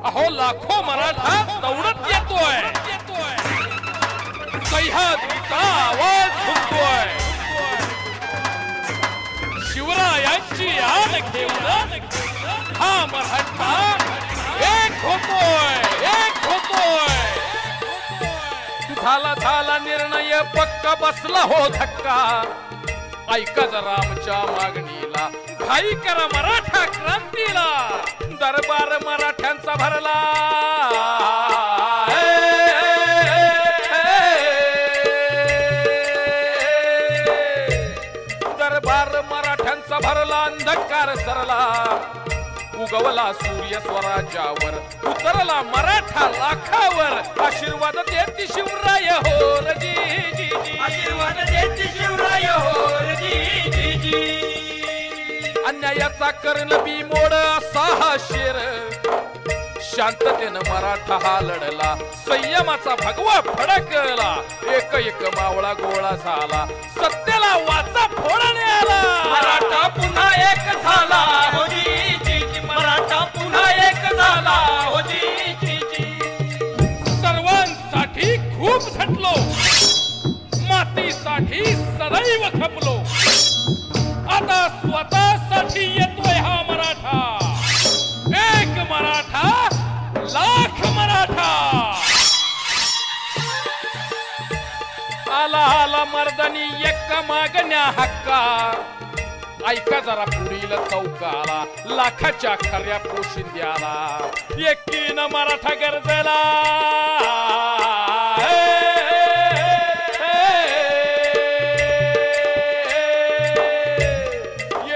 अहो लाखो मराठा दौडत येतोय, सह्याद्रीचा आवाज घुमतोय, शिवरायांची आन घेऊन हा मराठा एक होतोय, एक होतोय। झाला निर्णय पक्का, बसला हो धक्का, ऐका जरा आमच्या मागणीला, घाई करा मराठा क्रांतीला, दरबार मराठ्यांचा भरला, दरबार मराठ्यांचा भरला, अंधकार सरला, उगवला सूर्य स्वराज्यावर, उतरला मराठा लाखावर, आशीर्वाद देती शिवराय होर जी जी जी, आशीर्वाद देती शिवराय होर जी जी जी। अन्यायाचा कर्ण बिमोड असा हा शेर, शांततेनं मराठा हा लढला, संयमाचा भगवा फडकला, एक एक मावळा गोळा झाला, सत्याला वाचा फोडणे आला, मराठा पुन्हा एक झाला हो जी जी जी, मराठा पुन्हा एक झाला हो जी जी जी। सर्वांसाठी खूप झटलो, मातीसाठी सदैव खपलो, आता स्वतःसाठी येतोय हा मराठा, एक मराठा लाख मराठा। आला आला मर्दानी एक मागण्या हक्का, ऐका जरा पुढील चौकाला, लाखाच्या खऱ्या पोशिंद्याला, एकीनं मराठा गरजेला,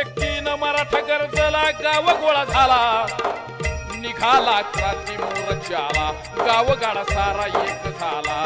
एकीनं मराठा गरजेला, गाव गोळा झाला, निघाला क्रांती मोर्चाला, गावगाडा सारा एक झाला,